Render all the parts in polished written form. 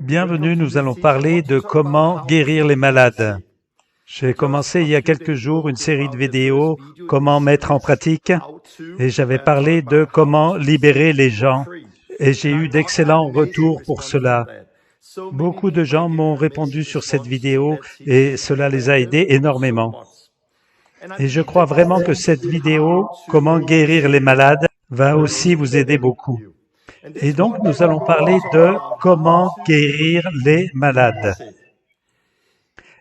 Bienvenue, nous allons parler de comment guérir les malades. J'ai commencé il y a quelques jours une série de vidéos, comment mettre en pratique, et j'avais parlé de comment libérer les gens, et j'ai eu d'excellents retours pour cela. Beaucoup de gens m'ont répondu sur cette vidéo et cela les a aidés énormément. Et je crois vraiment que cette vidéo, comment guérir les malades, va aussi vous aider beaucoup. Et donc, nous allons parler de comment guérir les malades.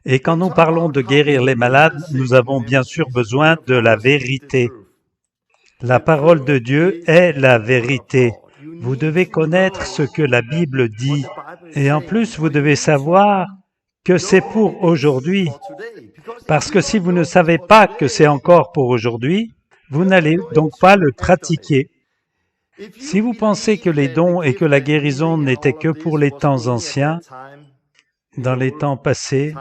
Et quand nous parlons de guérir les malades, nous avons bien sûr besoin de la vérité. La parole de Dieu est la vérité. Vous devez connaître ce que la Bible dit. Et en plus, vous devez savoir que c'est pour aujourd'hui. Parce que si vous ne savez pas que c'est encore pour aujourd'hui, vous n'allez donc pas le pratiquer. Si vous pensez que les dons et que la guérison n'étaient que pour les temps anciens, dans les temps passés,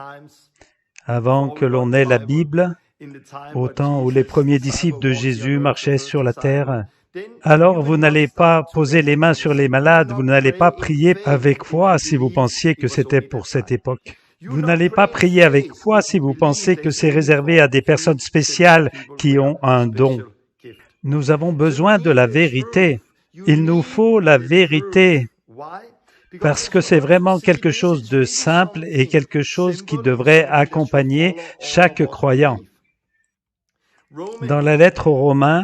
avant que l'on ait la Bible, au temps où les premiers disciples de Jésus marchaient sur la terre, alors vous n'allez pas poser les mains sur les malades, vous n'allez pas prier avec foi si vous pensiez que c'était pour cette époque. Vous n'allez pas prier avec foi si vous pensez que c'est réservé à des personnes spéciales qui ont un don. Nous avons besoin de la vérité. Il nous faut la vérité parce que c'est vraiment quelque chose de simple et quelque chose qui devrait accompagner chaque croyant. Dans la lettre aux Romains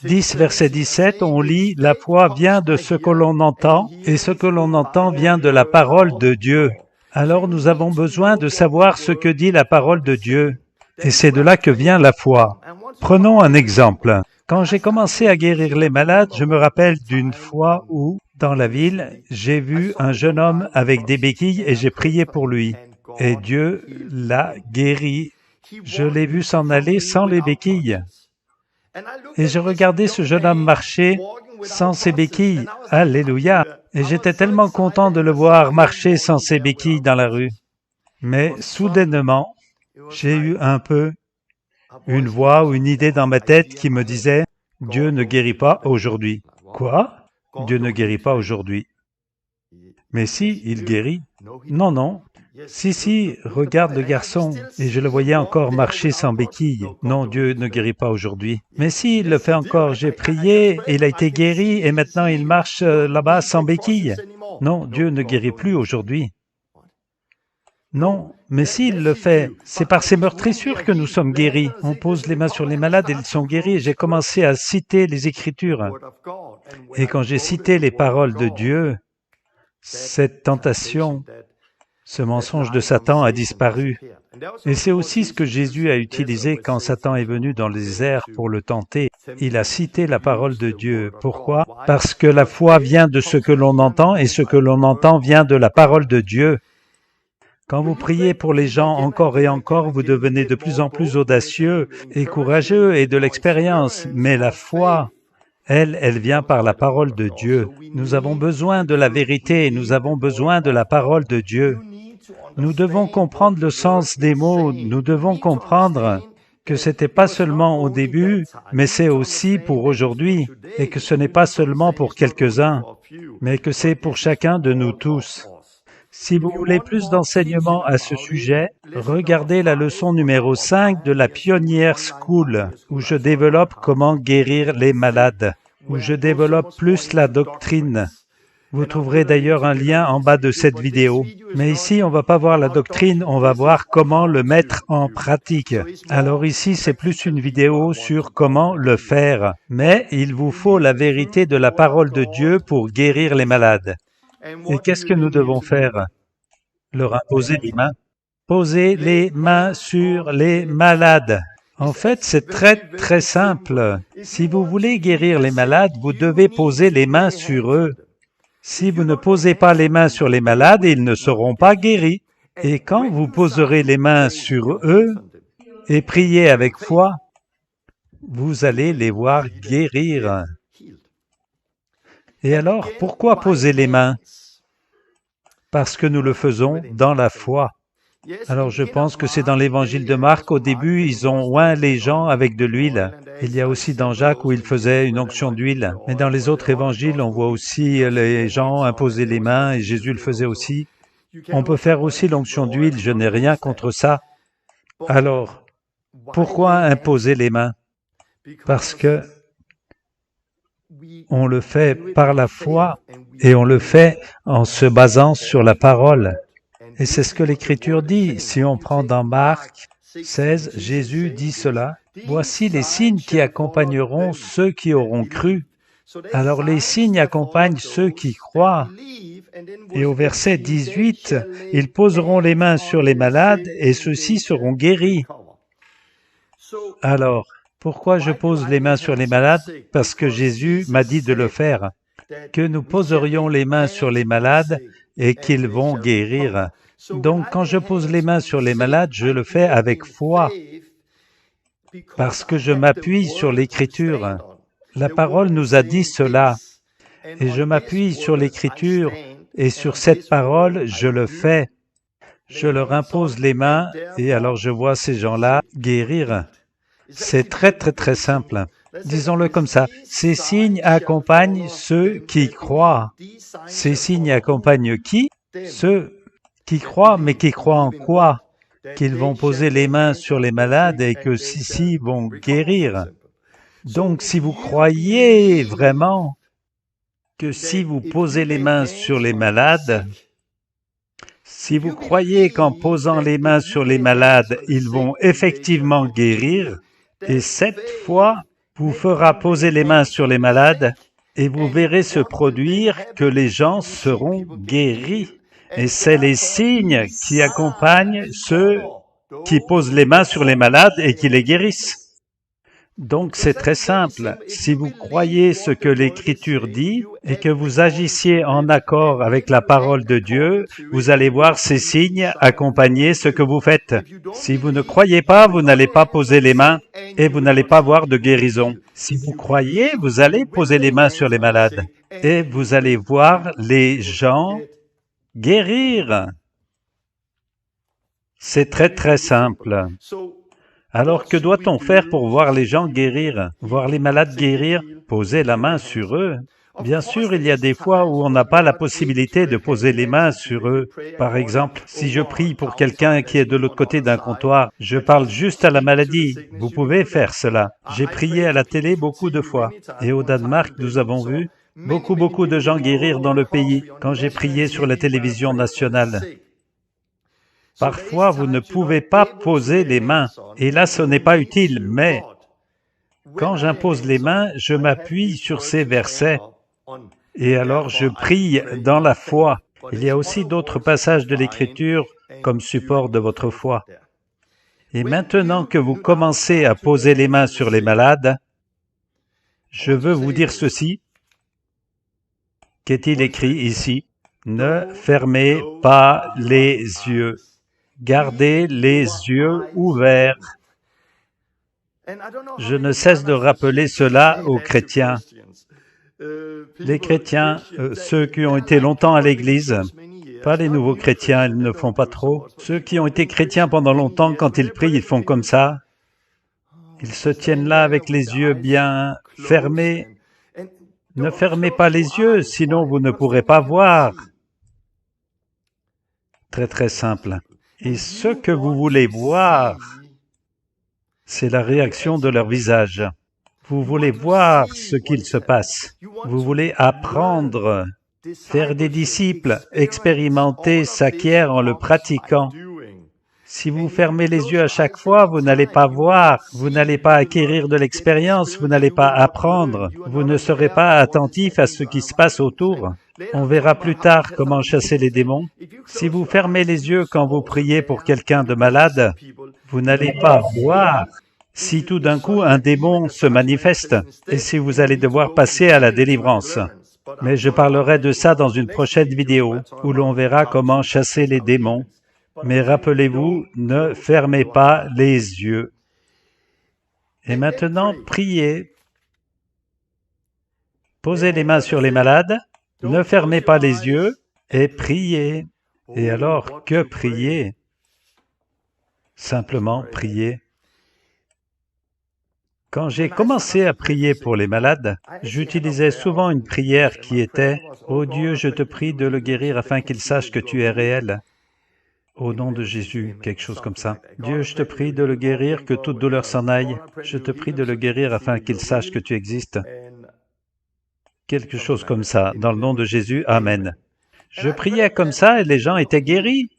10, verset 17, on lit « La foi vient de ce que l'on entend, et ce que l'on entend vient de la parole de Dieu. » Alors nous avons besoin de savoir ce que dit la parole de Dieu, et c'est de là que vient la foi. Prenons un exemple. Quand j'ai commencé à guérir les malades, je me rappelle d'une fois où, dans la ville, j'ai vu un jeune homme avec des béquilles et j'ai prié pour lui. Et Dieu l'a guéri. Je l'ai vu s'en aller sans les béquilles. Et je regardais ce jeune homme marcher sans ses béquilles. Alléluia! Et j'étais tellement content de le voir marcher sans ses béquilles dans la rue. Mais soudainement, j'ai eu un peu une voix ou une idée dans ma tête qui me disait « Dieu ne guérit pas aujourd'hui. » Quoi? Dieu ne guérit pas aujourd'hui. Mais si, il guérit. Non, non. Si, regarde le garçon. Et je le voyais encore marcher sans béquille. Non, Dieu ne guérit pas aujourd'hui. Mais si, il le fait encore. J'ai prié, il a été guéri et maintenant il marche là-bas sans béquille. Non, Dieu ne guérit plus aujourd'hui. Non, mais s'il le fait, c'est par ces meurtrissures que nous sommes guéris. On pose les mains sur les malades et ils sont guéris. J'ai commencé à citer les Écritures. Et quand j'ai cité les paroles de Dieu, cette tentation, ce mensonge de Satan a disparu. Et c'est aussi ce que Jésus a utilisé quand Satan est venu dans le désert pour le tenter. Il a cité la parole de Dieu. Pourquoi? Parce que la foi vient de ce que l'on entend et ce que l'on entend vient de la parole de Dieu. Quand vous priez pour les gens encore et encore, vous devenez de plus en plus audacieux et courageux et de l'expérience. Mais la foi, elle vient par la parole de Dieu. Nous avons besoin de la vérité, nous avons besoin de la parole de Dieu. Nous devons comprendre le sens des mots, nous devons comprendre que ce n'était pas seulement au début, mais c'est aussi pour aujourd'hui, et que ce n'est pas seulement pour quelques-uns, mais que c'est pour chacun de nous tous. Si vous voulez plus d'enseignements à ce sujet, regardez la leçon numéro 5 de la Pioneer School, où je développe comment guérir les malades, où je développe plus la doctrine. Vous trouverez d'ailleurs un lien en bas de cette vidéo. Mais ici, on ne va pas voir la doctrine, on va voir comment le mettre en pratique. Alors ici, c'est plus une vidéo sur comment le faire. Mais il vous faut la vérité de la parole de Dieu pour guérir les malades. Et qu'est-ce que nous devons faire? Leur imposer les mains. Poser les mains sur les malades. En fait, c'est très simple. Si vous voulez guérir les malades, vous devez poser les mains sur eux. Si vous ne posez pas les mains sur les malades, ils ne seront pas guéris. Et quand vous poserez les mains sur eux et priez avec foi, vous allez les voir guérir. Et alors, pourquoi poser les mains? Parce que nous le faisons dans la foi. Alors je pense que c'est dans l'évangile de Marc, au début, ils ont oint les gens avec de l'huile. Il y a aussi dans Jacques où il faisait une onction d'huile. Mais dans les autres évangiles, on voit aussi les gens imposer les mains, et Jésus le faisait aussi. On peut faire aussi l'onction d'huile, je n'ai rien contre ça. Alors, pourquoi imposer les mains? Parce que on le fait par la foi et on le fait en se basant sur la parole. Et c'est ce que l'Écriture dit. Si on prend dans Marc 16, Jésus dit cela. « Voici les signes qui accompagneront ceux qui auront cru. » Alors les signes accompagnent ceux qui croient. Et au verset 18, « Ils poseront les mains sur les malades et ceux-ci seront guéris. » Alors, pourquoi je pose les mains sur les malades? Parce que Jésus m'a dit de le faire, que nous poserions les mains sur les malades et qu'ils vont guérir. Donc, quand je pose les mains sur les malades, je le fais avec foi, parce que je m'appuie sur l'Écriture. La parole nous a dit cela, et je m'appuie sur l'Écriture, et sur cette parole, je le fais. Je leur impose les mains, et alors je vois ces gens-là guérir. C'est très simple. Disons-le comme ça. Ces signes accompagnent ceux qui croient. Ces signes accompagnent qui? Ceux qui croient, mais qui croient en quoi? Qu'ils vont poser les mains sur les malades et que ceux-ci vont guérir. Donc, si vous croyez vraiment que si vous posez les mains sur les malades, si vous croyez qu'en posant les mains sur les malades, ils vont effectivement guérir, et cette foi vous fera poser les mains sur les malades, et vous verrez se produire que les gens seront guéris. Et c'est les signes qui accompagnent ceux qui posent les mains sur les malades et qui les guérissent. Donc c'est très simple. Si vous croyez ce que l'Écriture dit et que vous agissiez en accord avec la parole de Dieu, vous allez voir ces signes accompagner ce que vous faites. Si vous ne croyez pas, vous n'allez pas poser les mains et vous n'allez pas voir de guérison. Si vous croyez, vous allez poser les mains sur les malades et vous allez voir les gens guérir. C'est très simple. Alors, que doit-on faire pour voir les gens guérir? Voir les malades guérir? Poser la main sur eux. Bien sûr, il y a des fois où on n'a pas la possibilité de poser les mains sur eux. Par exemple, si je prie pour quelqu'un qui est de l'autre côté d'un comptoir, je parle juste à la maladie. Vous pouvez faire cela. J'ai prié à la télé beaucoup de fois. Et au Danemark, nous avons vu beaucoup de gens guérir dans le pays quand j'ai prié sur la télévision nationale. Parfois, vous ne pouvez pas poser les mains, et là, ce n'est pas utile, mais quand j'impose les mains, je m'appuie sur ces versets, et alors je prie dans la foi. Il y a aussi d'autres passages de l'Écriture comme support de votre foi. Et maintenant que vous commencez à poser les mains sur les malades, je veux vous dire ceci. Qu'est-il écrit ici? Ne fermez pas les yeux. Gardez les yeux ouverts. Je ne cesse de rappeler cela aux chrétiens. Les chrétiens, ceux qui ont été longtemps à l'Église, pas les nouveaux chrétiens, ils ne font pas trop. Ceux qui ont été chrétiens pendant longtemps, quand ils prient, ils font comme ça. Ils se tiennent là avec les yeux bien fermés. Ne fermez pas les yeux, sinon vous ne pourrez pas voir. Très simple. Et ce que vous voulez voir, c'est la réaction de leur visage. Vous voulez voir ce qu'il se passe. Vous voulez apprendre, faire des disciples, expérimenter, s'acquiert en le pratiquant. Si vous fermez les yeux à chaque fois, vous n'allez pas voir, vous n'allez pas acquérir de l'expérience, vous n'allez pas apprendre, vous ne serez pas attentif à ce qui se passe autour. On verra plus tard comment chasser les démons. Si vous fermez les yeux quand vous priez pour quelqu'un de malade, vous n'allez pas voir si tout d'un coup un démon se manifeste et si vous allez devoir passer à la délivrance. Mais je parlerai de ça dans une prochaine vidéo où l'on verra comment chasser les démons. Mais rappelez-vous, ne fermez pas les yeux. Et maintenant, priez. Posez les mains sur les malades, ne fermez pas les yeux et priez. Et alors, que prier? Simplement prier. Quand j'ai commencé à prier pour les malades, j'utilisais souvent une prière qui était « Ô Dieu, je te prie de le guérir afin qu'il sache que tu es réel. » Au nom de Jésus, quelque chose comme ça. Dieu, je te prie de le guérir, que toute douleur s'en aille. Je te prie de le guérir afin qu'il sache que tu existes. Quelque chose comme ça. Dans le nom de Jésus, Amen. Je priais comme ça et les gens étaient guéris.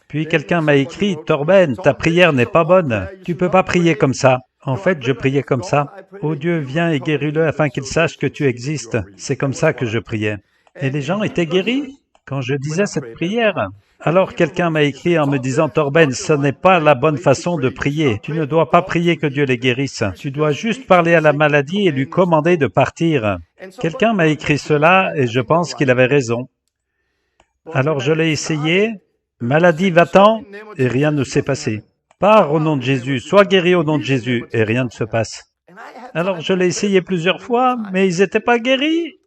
Puis quelqu'un m'a écrit, « Torben, ta prière n'est pas bonne. Tu peux pas prier comme ça. » En fait, je priais comme ça. « Oh Dieu, viens et guéris-le afin qu'il sache que tu existes. » C'est comme ça que je priais. Et les gens étaient guéris quand je disais cette prière. Alors quelqu'un m'a écrit en me disant, « Torben, ce n'est pas la bonne façon de prier. Tu ne dois pas prier que Dieu les guérisse. Tu dois juste parler à la maladie et lui commander de partir. » Quelqu'un m'a écrit cela et je pense qu'il avait raison. Alors je l'ai essayé. Maladie, va-t'en, et rien ne s'est passé. Pars au nom de Jésus, sois guéri au nom de Jésus, et rien ne se passe. Alors je l'ai essayé plusieurs fois, mais ils n'étaient pas guéris.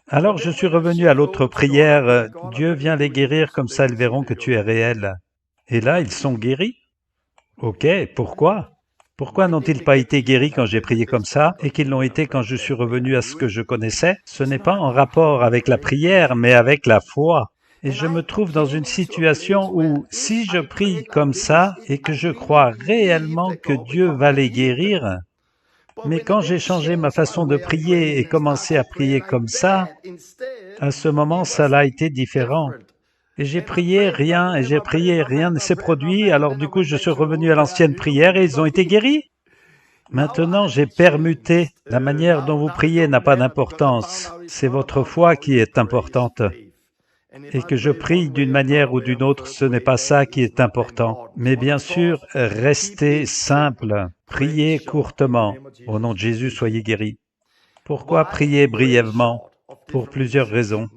Alors je suis revenu à l'autre prière, Dieu vient les guérir, comme ça ils verront que tu es réel. Et là, ils sont guéris. Ok, pourquoi? Pourquoi n'ont-ils pas été guéris quand j'ai prié comme ça, et qu'ils l'ont été quand je suis revenu à ce que je connaissais? Ce n'est pas en rapport avec la prière, mais avec la foi. Et je me trouve dans une situation où, si je prie comme ça et que je crois réellement que Dieu va les guérir, mais quand j'ai changé ma façon de prier et commencé à prier comme ça, à ce moment, ça a été différent. Et j'ai prié, rien, et j'ai prié, rien ne s'est produit, alors du coup, je suis revenu à l'ancienne prière et ils ont été guéris. Maintenant, j'ai permuté. La manière dont vous priez n'a pas d'importance. C'est votre foi qui est importante. Et que je prie d'une manière ou d'une autre, ce n'est pas ça qui est important. Mais bien sûr, restez simple, priez courtement. Au nom de Jésus, soyez guéris. Pourquoi prier brièvement? Pour plusieurs raisons.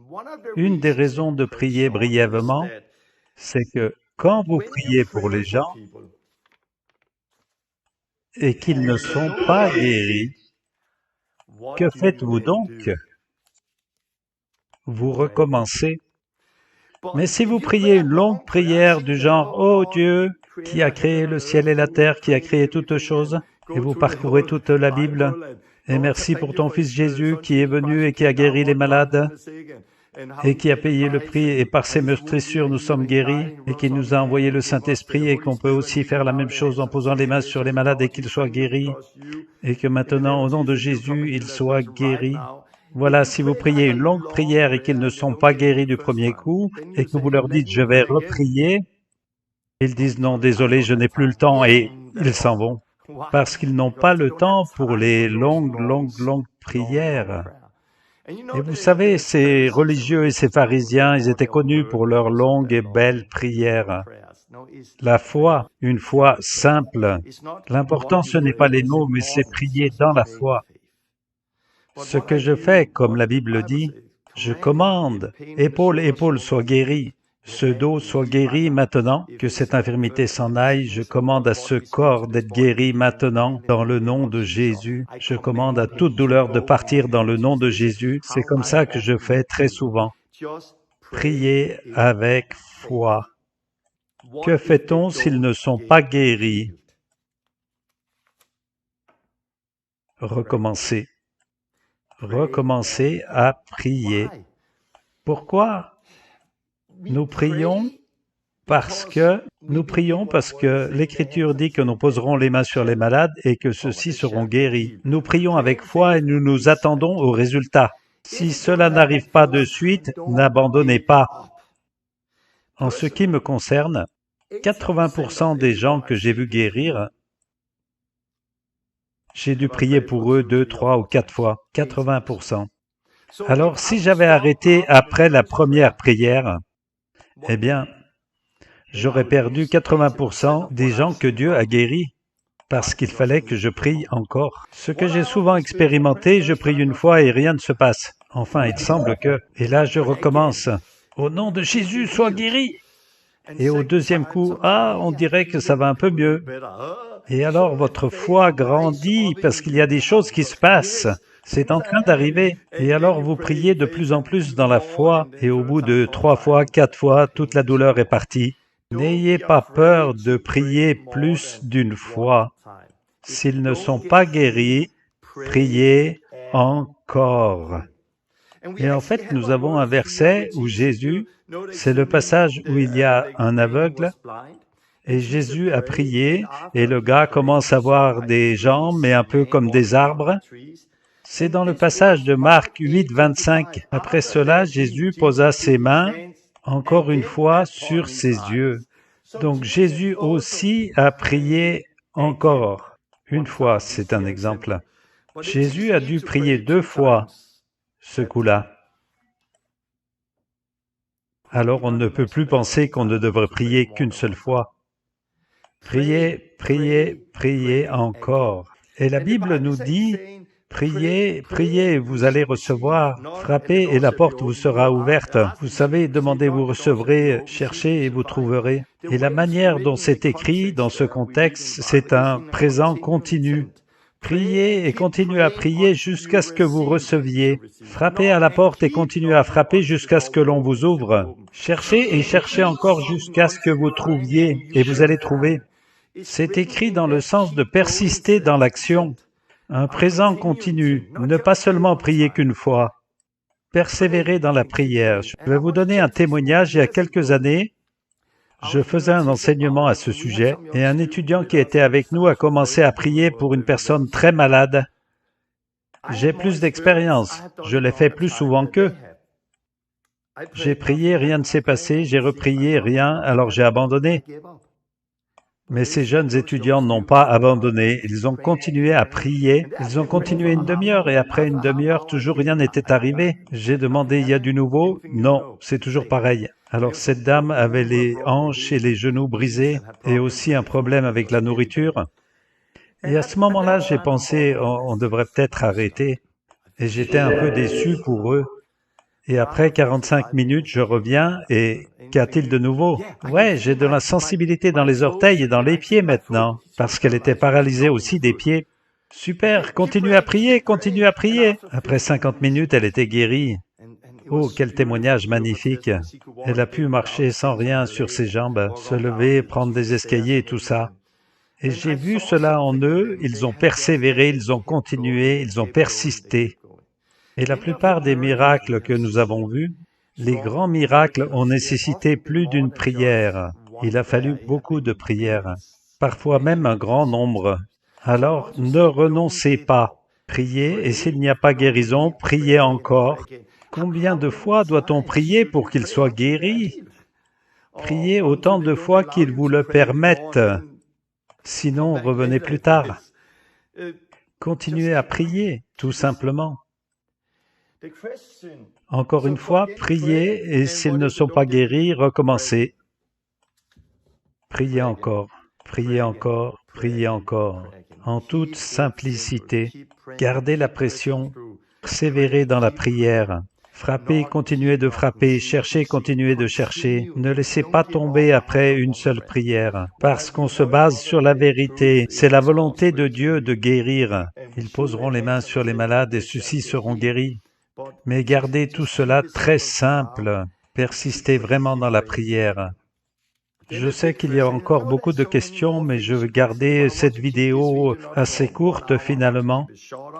Une des raisons de prier brièvement, c'est que quand vous priez pour les gens et qu'ils ne sont pas guéris, que faites-vous donc? Vous recommencez. Mais si vous priez une longue prière du genre « Oh Dieu, qui a créé le ciel et la terre, qui a créé toutes choses », et vous parcourez toute la Bible, « Et merci pour ton Fils Jésus qui est venu et qui a guéri les malades, et qui a payé le prix, et par ses meurtrissures nous sommes guéris, et qui nous a envoyé le Saint-Esprit, et qu'on peut aussi faire la même chose en posant les mains sur les malades et qu'ils soient guéris, et que maintenant, au nom de Jésus, ils soient guéris. » Voilà, si vous priez une longue prière et qu'ils ne sont pas guéris du premier coup, et que vous leur dites « je vais reprier », ils disent « non, désolé, je n'ai plus le temps » et ils s'en vont, parce qu'ils n'ont pas le temps pour les longues prières. Et vous savez, ces religieux et ces pharisiens, ils étaient connus pour leurs longues et belles prières. La foi, une foi simple. L'important, ce n'est pas les mots, mais c'est prier dans la foi. Ce que je fais, comme la Bible dit, je commande, épaule soit guérie, ce dos soit guéri maintenant, que cette infirmité s'en aille, je commande à ce corps d'être guéri maintenant, dans le nom de Jésus. Je commande à toute douleur de partir dans le nom de Jésus. C'est comme ça que je fais très souvent. Prier avec foi. Que fait-on s'ils ne sont pas guéris? Recommencer. Recommencer à prier. Pourquoi? Nous prions parce que l'Écriture dit que nous poserons les mains sur les malades et que ceux-ci seront guéris. Nous prions avec foi et nous nous attendons au résultat. Si cela n'arrive pas de suite, n'abandonnez pas. En ce qui me concerne, 80% des gens que j'ai vus guérir, j'ai dû prier pour eux 2, 3 ou 4 fois, 80%. Alors, si j'avais arrêté après la première prière, eh bien, j'aurais perdu 80% des gens que Dieu a guéris, parce qu'il fallait que je prie encore. Ce que j'ai souvent expérimenté, je prie une fois et rien ne se passe. Enfin, il semble que... Et là, je recommence. Au nom de Jésus, sois guéri. Et au deuxième coup, on dirait que ça va un peu mieux. Et alors, votre foi grandit parce qu'il y a des choses qui se passent. C'est en train d'arriver. Et alors, vous priez de plus en plus dans la foi, et au bout de 3 fois, 4 fois, toute la douleur est partie. N'ayez pas peur de prier plus d'une fois. S'ils ne sont pas guéris, priez encore. Et en fait, nous avons un verset où Jésus, c'est le passage où il y a un aveugle, et Jésus a prié, et le gars commence à voir des jambes, mais un peu comme des arbres. C'est dans le passage de Marc 8, 25. Après cela, Jésus posa ses mains, encore une fois, sur ses yeux. Donc Jésus aussi a prié encore. Une fois, c'est un exemple. Jésus a dû prier 2 fois ce coup-là. Alors on ne peut plus penser qu'on ne devrait prier qu'une seule fois. Priez, priez, priez encore. Et la Bible nous dit, priez, priez, vous allez recevoir, frappez et la porte vous sera ouverte. Vous savez, demandez, vous recevrez, cherchez et vous trouverez. Et la manière dont c'est écrit dans ce contexte, c'est un présent continu. Priez et continuez à prier jusqu'à ce que vous receviez. Frappez à la porte et continuez à frapper jusqu'à ce que l'on vous ouvre. Cherchez et cherchez encore jusqu'à ce que vous trouviez, et vous allez trouver. C'est écrit dans le sens de persister dans l'action. Un présent continu, ne pas seulement prier qu'une fois. Persévérer dans la prière. Je vais vous donner un témoignage. Il y a quelques années, je faisais un enseignement à ce sujet et un étudiant qui était avec nous a commencé à prier pour une personne très malade. J'ai plus d'expérience, je l'ai fait plus souvent qu'eux. J'ai prié, rien ne s'est passé, j'ai reprié, rien, alors j'ai abandonné. Mais ces jeunes étudiants n'ont pas abandonné, ils ont continué à prier, ils ont continué une demi-heure et après une demi-heure, toujours rien n'était arrivé. J'ai demandé, il y a du nouveau? Non, c'est toujours pareil. Alors cette dame avait les hanches et les genoux brisés et aussi un problème avec la nourriture. Et à ce moment-là, j'ai pensé, on devrait peut-être arrêter. Et j'étais un peu déçu pour eux. Et après 45 minutes, je reviens et qu'a-t-il de nouveau? Ouais, j'ai de la sensibilité dans les orteils et dans les pieds maintenant, parce qu'elle était paralysée aussi des pieds. Super, continuez à prier, continuez à prier. Après 50 minutes, elle était guérie. Oh, quel témoignage magnifique. Elle a pu marcher sans rien sur ses jambes, se lever, prendre des escaliers et tout ça. Et j'ai vu cela en eux, ils ont persévéré, ils ont continué, ils ont persisté. Et la plupart des miracles que nous avons vus, les grands miracles ont nécessité plus d'une prière. Il a fallu beaucoup de prières, parfois même un grand nombre. Alors, ne renoncez pas. Priez, et s'il n'y a pas guérison, priez encore. Combien de fois doit-on prier pour qu'il soit guéri? Priez autant de fois qu'il vous le permette. Sinon, revenez plus tard. Continuez à prier, tout simplement. Encore une fois, priez, et s'ils ne sont pas guéris, recommencez. Priez encore, priez encore, priez encore, en toute simplicité. Gardez la pression, persévérez dans la prière. Frappez, continuez de frapper, cherchez, continuez de chercher. Ne laissez pas tomber après une seule prière, parce qu'on se base sur la vérité. C'est la volonté de Dieu de guérir. Ils poseront les mains sur les malades et ceux-ci seront guéris. Mais gardez tout cela très simple. Persistez vraiment dans la prière. Je sais qu'il y a encore beaucoup de questions, mais je veux garder cette vidéo assez courte finalement,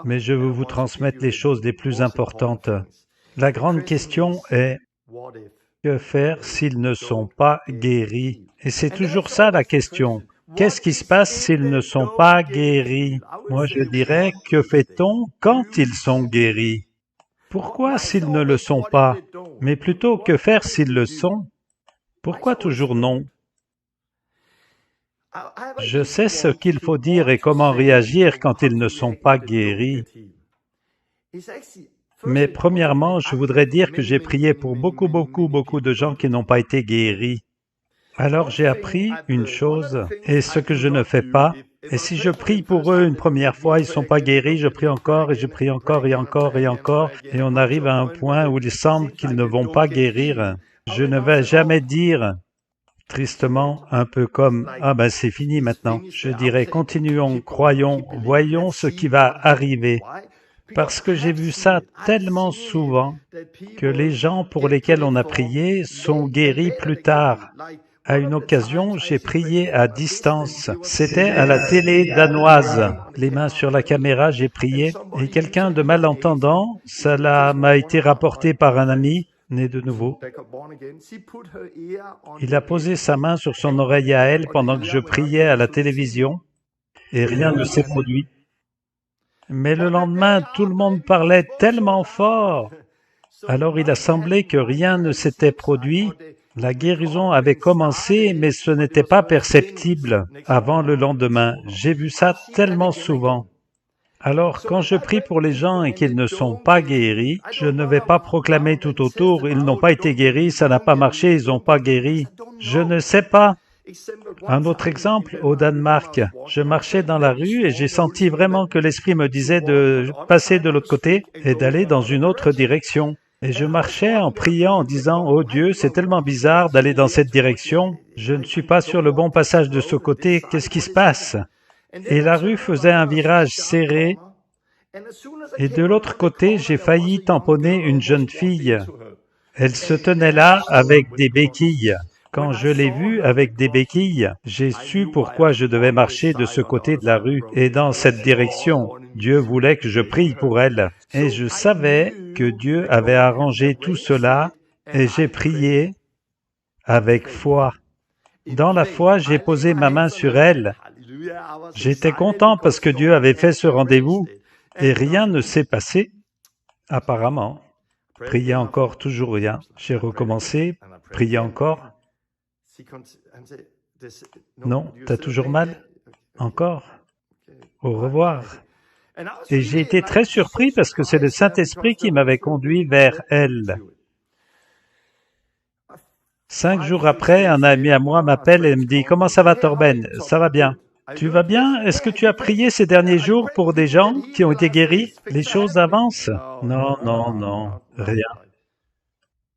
mais je veux vous transmettre les choses les plus importantes. La grande question est, que faire s'ils ne sont pas guéris? Et c'est toujours ça la question. Qu'est-ce qui se passe s'ils ne sont pas guéris? Moi je dirais, que fait-on quand ils sont guéris? Pourquoi s'ils ne le sont pas? Mais plutôt, que faire s'ils le sont? Pourquoi toujours non? Je sais ce qu'il faut dire et comment réagir quand ils ne sont pas guéris. Mais premièrement, je voudrais dire que j'ai prié pour beaucoup de gens qui n'ont pas été guéris. Alors j'ai appris une chose, et ce que je ne fais pas, et si je prie pour eux une première fois, ils ne sont pas guéris, je prie encore, et je prie encore, et encore, et encore, et on arrive à un point où il semble qu'ils ne vont pas guérir. Je ne vais jamais dire, tristement, un peu comme « Ah ben c'est fini maintenant ». Je dirais « Continuons, croyons, voyons ce qui va arriver ». Parce que j'ai vu ça tellement souvent que les gens pour lesquels on a prié sont guéris plus tard, À une occasion, j'ai prié à distance. C'était à la télé danoise. Les mains sur la caméra, j'ai prié. Et quelqu'un de malentendant, m'a été rapporté par un ami, né de nouveau. Il a posé sa main sur son oreille à elle pendant que je priais à la télévision, et rien ne s'est produit. Mais le lendemain, tout le monde parlait tellement fort. Alors il a semblé que rien ne s'était produit. La guérison avait commencé, mais ce n'était pas perceptible avant le lendemain. J'ai vu ça tellement souvent. Alors, quand je prie pour les gens et qu'ils ne sont pas guéris, je ne vais pas proclamer tout autour, ils n'ont pas été guéris, ça n'a pas marché, ils n'ont pas guéri. Je ne sais pas. Un autre exemple, au Danemark, je marchais dans la rue et j'ai senti vraiment que l'Esprit me disait de passer de l'autre côté et d'aller dans une autre direction. Et je marchais en priant, en disant « Oh Dieu, c'est tellement bizarre d'aller dans cette direction, je ne suis pas sur le bon passage de ce côté, qu'est-ce qui se passe ?» Et la rue faisait un virage serré, et de l'autre côté, j'ai failli tamponner une jeune fille. Elle se tenait là avec des béquilles. Quand je l'ai vue avec des béquilles, j'ai su pourquoi je devais marcher de ce côté de la rue et dans cette direction. Dieu voulait que je prie pour elle. Et je savais que Dieu avait arrangé tout cela et j'ai prié avec foi. Dans la foi, j'ai posé ma main sur elle. J'étais content parce que Dieu avait fait ce rendez-vous et rien ne s'est passé, apparemment. Priez encore, toujours rien. J'ai recommencé, priez encore. Non, t'as toujours mal? Encore? Au revoir. Et j'ai été très surpris parce que c'est le Saint-Esprit qui m'avait conduit vers elle. 5 jours après, un ami à moi m'appelle et me dit « Comment ça va, Torben? Ça va bien. Tu vas bien? Est-ce que tu as prié ces derniers jours pour des gens qui ont été guéris? Les choses avancent? » Non, non, non, rien.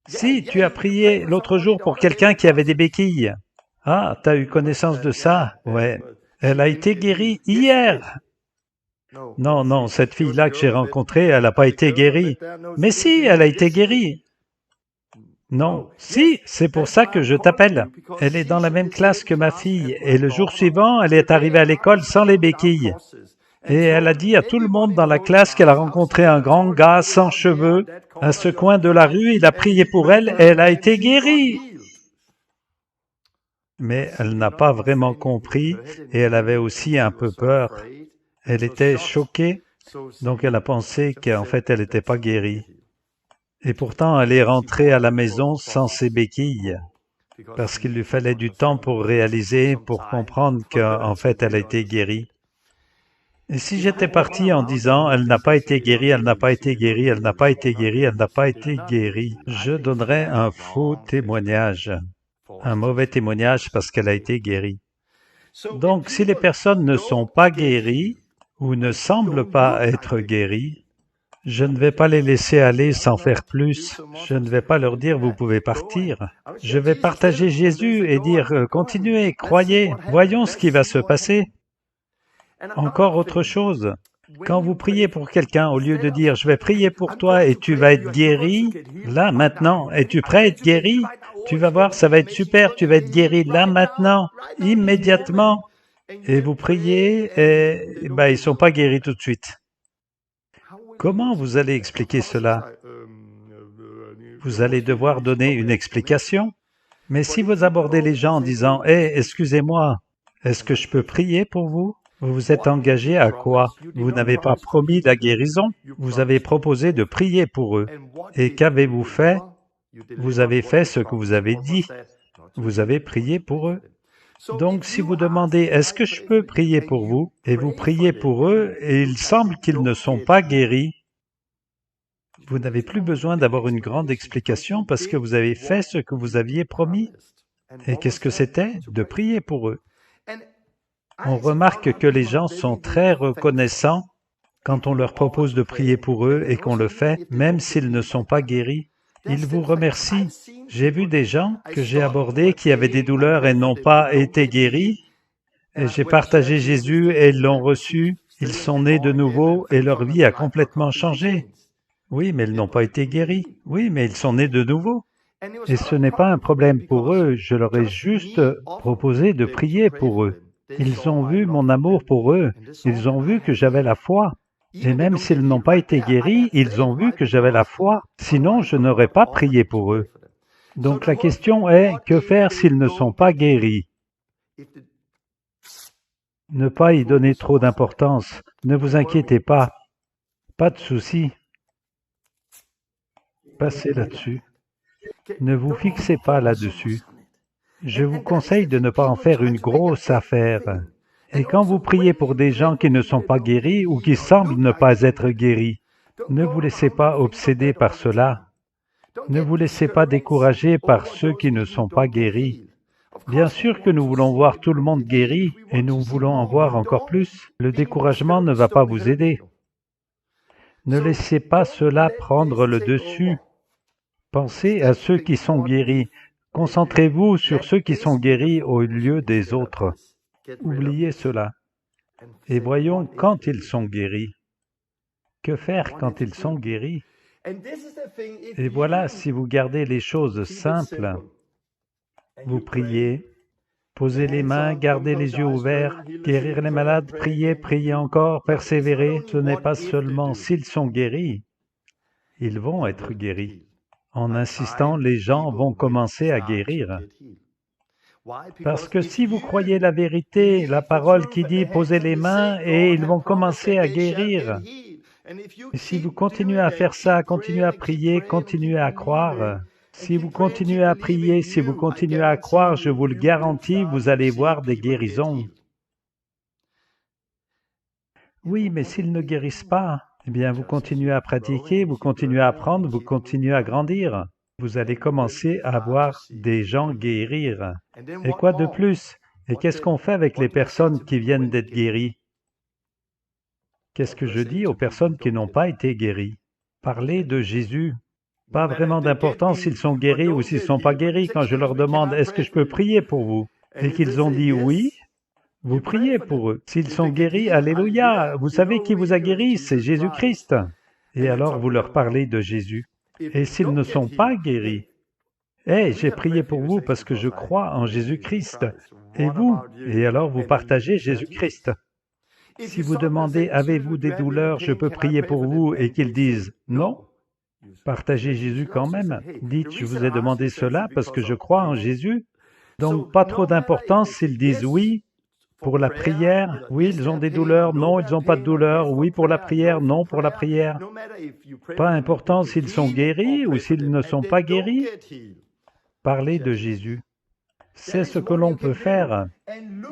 Si, tu as prié l'autre jour pour quelqu'un qui avait des béquilles. Ah, t'as eu connaissance de ça? Ouais. Elle a été guérie hier. Non, non, cette fille-là que j'ai rencontrée, elle n'a pas été guérie. Mais si, elle a été guérie. Non, si, c'est pour ça que je t'appelle. Elle est dans la même classe que ma fille, et le jour suivant, elle est arrivée à l'école sans les béquilles. Et elle a dit à tout le monde dans la classe qu'elle a rencontré un grand gars sans cheveux. À ce coin de la rue, il a prié pour elle et elle a été guérie. Mais elle n'a pas vraiment compris et elle avait aussi un peu peur. Elle était choquée, donc elle a pensé qu'en fait elle n'était pas guérie. Et pourtant elle est rentrée à la maison sans ses béquilles, parce qu'il lui fallait du temps pour réaliser, pour comprendre qu'en fait elle a été guérie. Et si j'étais parti en disant « elle n'a pas été guérie, elle n'a pas été guérie, elle n'a pas été guérie, elle n'a pas été guérie », je donnerais un faux témoignage, un mauvais témoignage parce qu'elle a été guérie. Donc si les personnes ne sont pas guéries ou ne semblent pas être guéries, je ne vais pas les laisser aller sans faire plus. Je ne vais pas leur dire « vous pouvez partir ». Je vais partager Jésus et dire « continuez, croyez, voyons ce qui va se passer ». Encore autre chose, quand vous priez pour quelqu'un, au lieu de dire « je vais prier pour toi et tu vas être guéri, là, maintenant, es-tu prêt à être guéri? Tu vas voir, ça va être super, tu vas être guéri là, maintenant, immédiatement. » Et vous priez et ils ne sont pas guéris tout de suite. Comment vous allez expliquer cela? Vous allez devoir donner une explication. Mais si vous abordez les gens en disant « Hé, excusez-moi, est-ce que je peux prier pour vous ?» Vous vous êtes engagé à quoi? Vous n'avez pas promis la guérison, vous avez proposé de prier pour eux. Et qu'avez-vous fait? Vous avez fait ce que vous avez dit. Vous avez prié pour eux. Donc si vous demandez « Est-ce que je peux prier pour vous ?» et vous priez pour eux et il semble qu'ils ne sont pas guéris, vous n'avez plus besoin d'avoir une grande explication parce que vous avez fait ce que vous aviez promis. Et qu'est-ce que c'était? De prier pour eux. On remarque que les gens sont très reconnaissants quand on leur propose de prier pour eux et qu'on le fait, même s'ils ne sont pas guéris. Ils vous remercient. J'ai vu des gens que j'ai abordés qui avaient des douleurs et n'ont pas été guéris, et j'ai partagé Jésus et ils l'ont reçu. Ils sont nés de nouveau et leur vie a complètement changé. Oui, mais ils n'ont pas été guéris. Oui, mais ils sont nés de nouveau. Et ce n'est pas un problème pour eux, je leur ai juste proposé de prier pour eux. Ils ont vu mon amour pour eux, ils ont vu que j'avais la foi. Et même s'ils n'ont pas été guéris, ils ont vu que j'avais la foi. Sinon, je n'aurais pas prié pour eux. Donc la question est, que faire s'ils ne sont pas guéris? Ne pas y donner trop d'importance. Ne vous inquiétez pas. Pas de souci. Passez là-dessus. Ne vous fixez pas là-dessus. Je vous conseille de ne pas en faire une grosse affaire. Et quand vous priez pour des gens qui ne sont pas guéris ou qui semblent ne pas être guéris, ne vous laissez pas obséder par cela. Ne vous laissez pas décourager par ceux qui ne sont pas guéris. Bien sûr que nous voulons voir tout le monde guéri et nous voulons en voir encore plus. Le découragement ne va pas vous aider. Ne laissez pas cela prendre le dessus. Pensez à ceux qui sont guéris. Concentrez-vous sur ceux qui sont guéris au lieu des autres. Oubliez cela. Et voyons quand ils sont guéris. Que faire quand ils sont guéris? Et voilà, si vous gardez les choses simples, vous priez, posez les mains, gardez les yeux ouverts, guérir les malades, prier, prier encore, persévérer. Ce n'est pas seulement s'ils sont guéris, ils vont être guéris. En insistant, les gens vont commencer à guérir. Parce que si vous croyez la vérité, la parole qui dit « posez les mains » et ils vont commencer à guérir. Et si vous continuez à faire ça, continuez à prier, continuez à croire, si vous continuez à prier, si vous continuez à croire, je vous le garantis, vous allez voir des guérisons. Oui, mais s'ils ne guérissent pas, eh bien vous continuez à pratiquer, vous continuez à apprendre, vous continuez à grandir. Vous allez commencer à voir des gens guérir. Et quoi de plus? Et qu'est-ce qu'on fait avec les personnes qui viennent d'être guéries? Qu'est-ce que je dis aux personnes qui n'ont pas été guéries? Parlez de Jésus. Pas vraiment d'importance s'ils sont guéris ou s'ils ne sont pas guéris. Quand je leur demande « Est-ce que je peux prier pour vous ?» et qu'ils ont dit « Oui », vous priez pour eux. S'ils sont guéris, alléluia, vous savez qui vous a guéri, c'est Jésus-Christ. Et alors vous leur parlez de Jésus. Et s'ils ne sont pas guéris, « Hey, j'ai prié pour vous parce que je crois en Jésus-Christ. Et vous ?» Et alors vous partagez Jésus-Christ. Si vous demandez « Avez-vous des douleurs, je peux prier pour vous » et qu'ils disent « Non », partagez Jésus quand même. Dites « Je vous ai demandé cela parce que je crois en Jésus. » Donc pas trop d'importance s'ils disent « Oui ». Pour la prière, oui, ils ont des douleurs, non, ils n'ont pas de douleurs, oui pour la prière, non pour la prière. Pas important s'ils sont guéris ou s'ils ne sont pas guéris. Parlez de Jésus. C'est ce que l'on peut faire.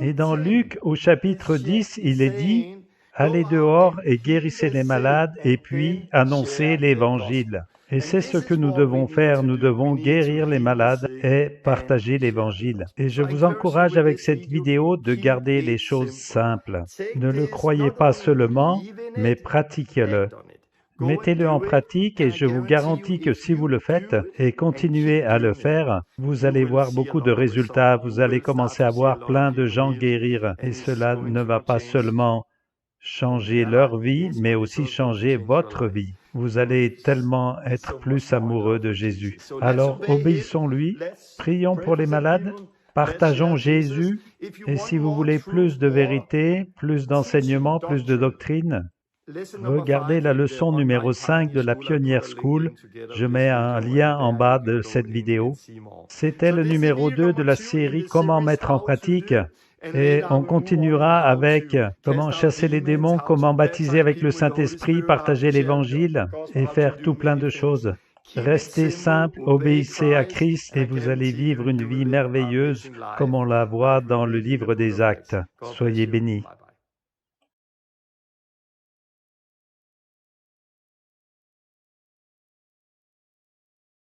Et dans Luc, au chapitre 10, il est dit « Allez dehors et guérissez les malades et puis annoncez l'Évangile. » Et c'est ce que nous devons faire, nous devons guérir les malades et partager l'Évangile. Et je vous encourage avec cette vidéo de garder les choses simples. Ne le croyez pas seulement, mais pratiquez-le. Mettez-le en pratique et je vous garantis que si vous le faites et continuez à le faire, vous allez voir beaucoup de résultats, vous allez commencer à voir plein de gens guérir. Et cela ne va pas seulement changer leur vie, mais aussi changer votre vie. Vous allez tellement être plus amoureux de Jésus. Alors, obéissons-lui, prions pour les malades, partageons Jésus, et si vous voulez plus de vérité, plus d'enseignement, plus de doctrine, regardez la leçon numéro 5 de la Pioneer School. Je mets un lien en bas de cette vidéo. C'était le numéro 2 de la série « Comment mettre en pratique ». Et on continuera avec comment chasser les démons, comment baptiser avec le Saint-Esprit, partager l'Évangile et faire tout plein de choses. Restez simple, obéissez à Christ et vous allez vivre une vie merveilleuse comme on la voit dans le livre des Actes. Soyez bénis.